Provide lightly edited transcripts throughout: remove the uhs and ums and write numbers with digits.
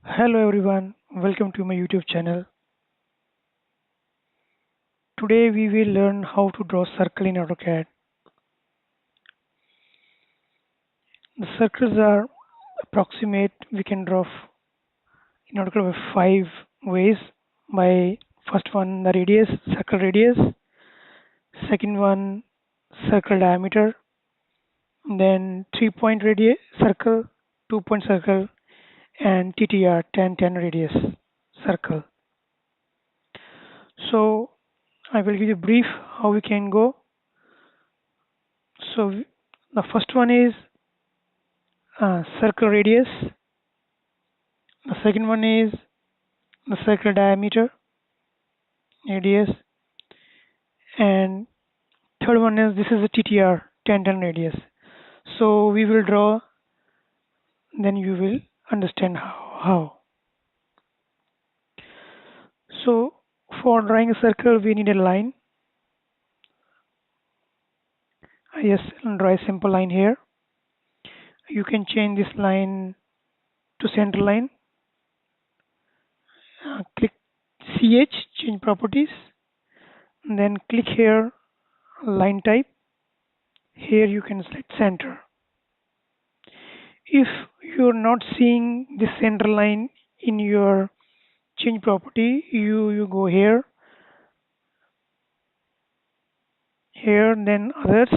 Hello everyone, welcome to my YouTube channel. Today we will learn how to draw circle in AutoCAD. The circles are approximate. We can draw in AutoCAD by 5 ways. By first one, the radius, circle radius. Second one, circle diameter. Then 3-point radius circle, 2-point circle, and TTR 10-10 radius circle. So I will give you a brief how we can go. So the first one is circle radius. The second one is the circle diameter, radius, and third one is this is a TTR, 10-10 radius. So we will draw, then you will understand how. So for drawing a circle, we need a line. I just draw a simple line here. You can change this line to center line. Click CH, change properties, and then click here, line type. Here you can select center. If you're not seeing the center line in your change property, you go here, then others.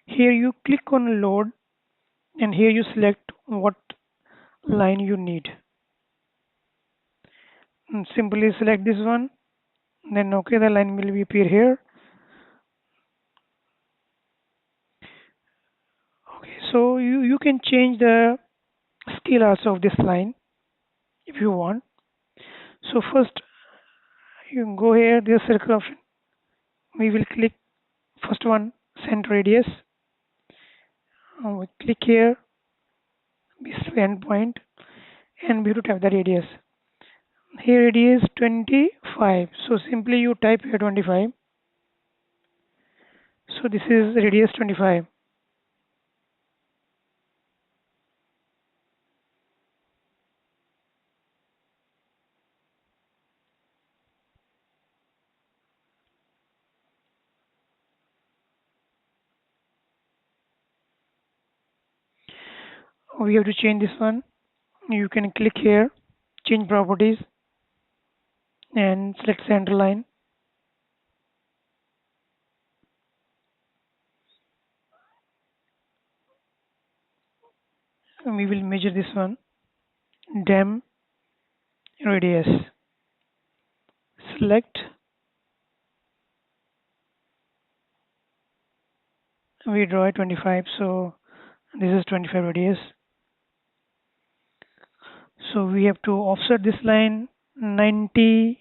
Here you click on load, and here you select what line you need. And simply select this one, then okay, the line will be appear here. Okay, so you can change the scale also of this line if you want. So first you can go here, this circle option. We will click first one, center radius. We click here, this endpoint, and we have to type the radius. Here it is 25. So simply you type here 25. So this is radius 25. We have to change this one. You can click here, change properties, and select center line. And we will measure this one, dem radius. Select. We draw 25. So this is 25 radius. So we have to offset this line 90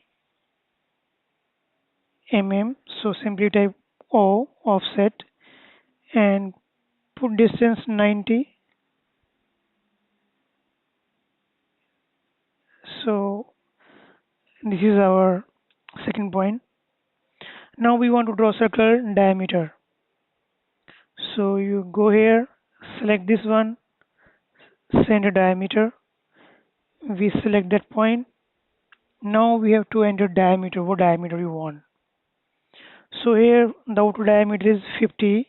mm. So simply type O offset and put distance 90. So this is our second point. Now we want to draw circle diameter. So you go here, select this one, center diameter. We select that point. Now we have to enter diameter, what diameter you want. So here the outer diameter is 50.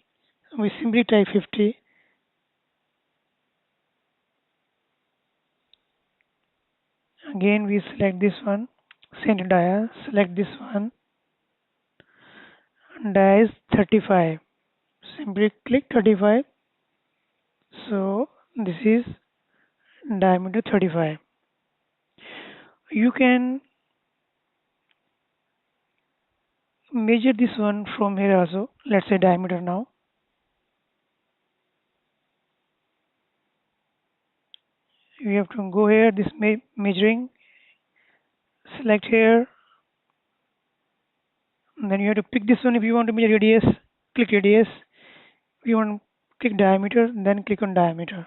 We simply type 50. Again we select this one, center dia, select this one, dia is 35. Simply click 35. So this is diameter 35. You can measure this one from here also. Let's say diameter now. You have to go here, this measuring, select here, and then you have to pick this one if you want to measure radius, click radius. If you want to click diameter, then click on diameter.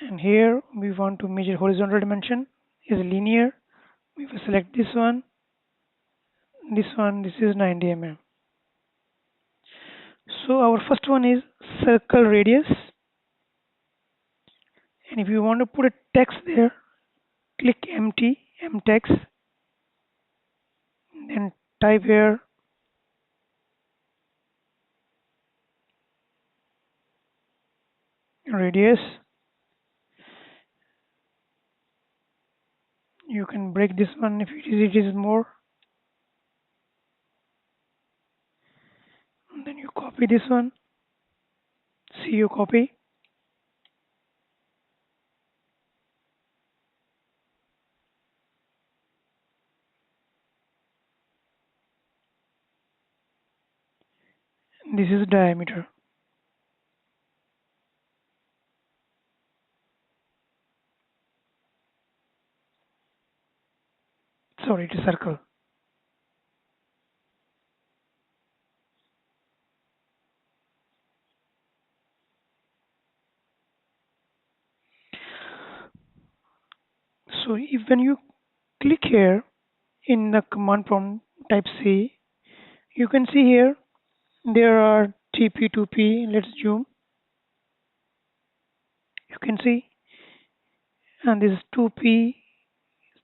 And here we want to measure horizontal dimension is linear. We will select this one, this is 90 mm. So our first one is circle radius. And if you want to put a text there, click empty, text, then type here radius. You can break this one if it is more. And then you copy this one. See your copy. This is diameter. Sorry, it is circle. So if when you click here in the command prompt type C, you can see here there are TP, 2P. Let's zoom. You can see, and this is 2P,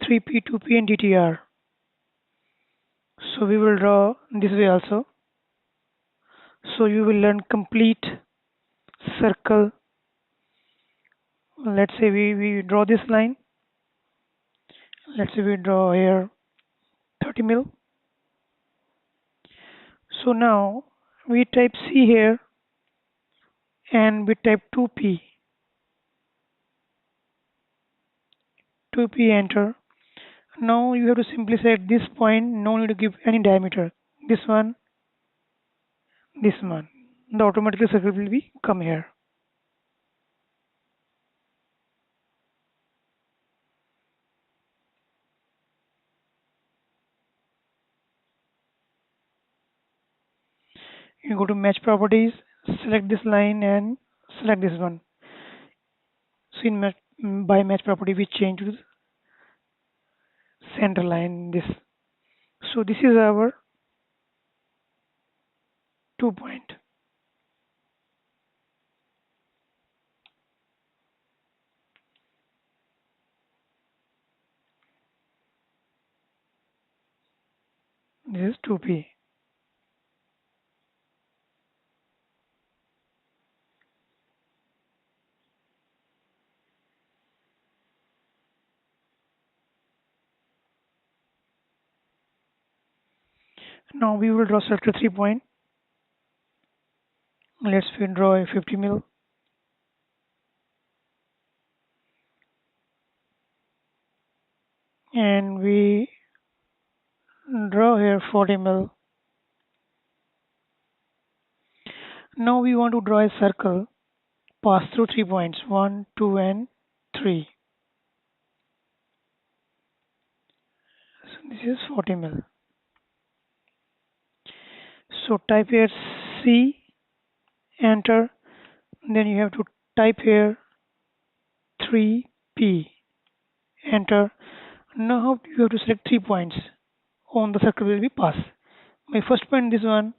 3P, 2P, and DTR. So we will draw this way also. So you will learn complete circle. Let's say we draw this line. Let's say we draw here 30 mil. So now we type C here and we type 2P. 2P, enter. Now you have to simply say at this point, no need to give any diameter. This one, this one. The automatically circle will be come here. You go to match properties, select this line and select this one. So in by match property we change to center line this. So this is our 2 point. This is 2P. Now we will draw circle 3 point. Let's draw a 50 mil. And we draw here 40 mil. Now we want to draw a circle, pass through 3 points, 1, 2, and 3. So this is 40 mil. So type here C, enter. Then you have to type here 3P, enter. Now you have to select 3 points on the circle will be passed. My first point this one,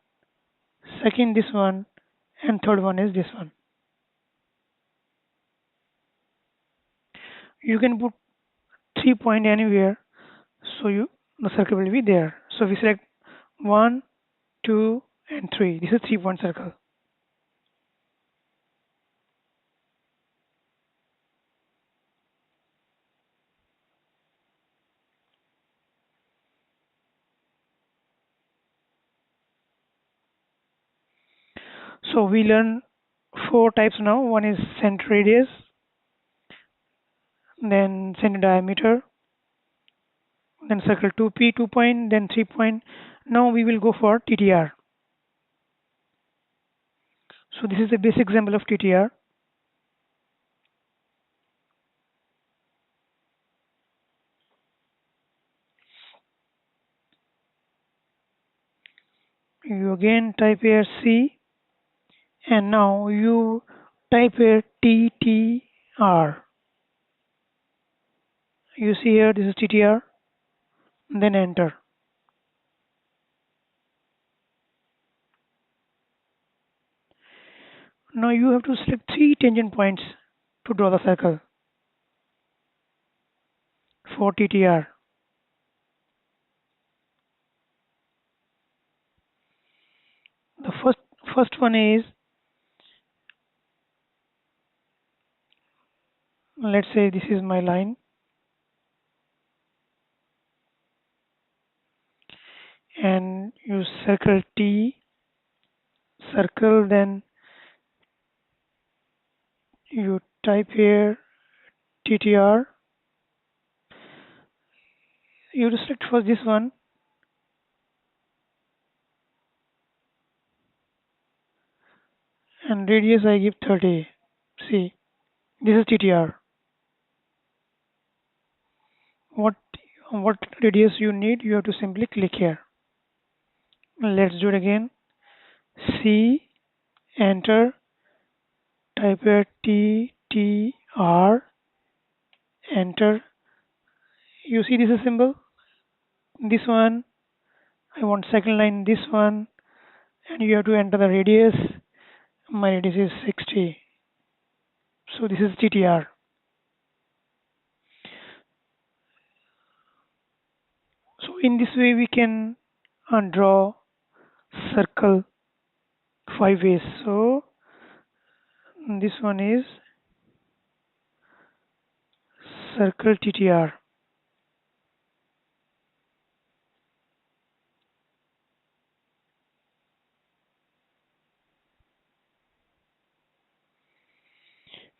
second this one, and third one is this one. You can put 3 point anywhere, so the circle will be there. So we select 1, 2, and 3. This is 3 point circle. So we learn 4 types now. One is center radius, then center diameter, then circle 2P, 2 point, then 3 point. Now we will go for TTR. So this is a basic example of TTR. You again type here C, and now you type here TTR. You see here this is TTR, then enter. Now you have to select 3 tangent points to draw the circle. for TTR. The first one is, let's say this is my line, and you circle T, circle, then you type here TTR. You select for this one, and radius I give 30. See, this is TTR. What what radius you need, you have to simply click here. Let's do it again. C, enter, type here TTR, enter. You see this is symbol? This one, I want second line, this one, and you have to enter the radius. My radius is 60. So this is TTR. So in this way we can draw circle 5 ways. So this one is circle TTR.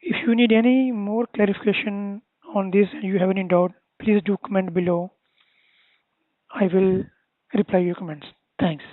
If you need any more clarification on this and you have any doubt, please do comment below. I will reply your comments. Thanks.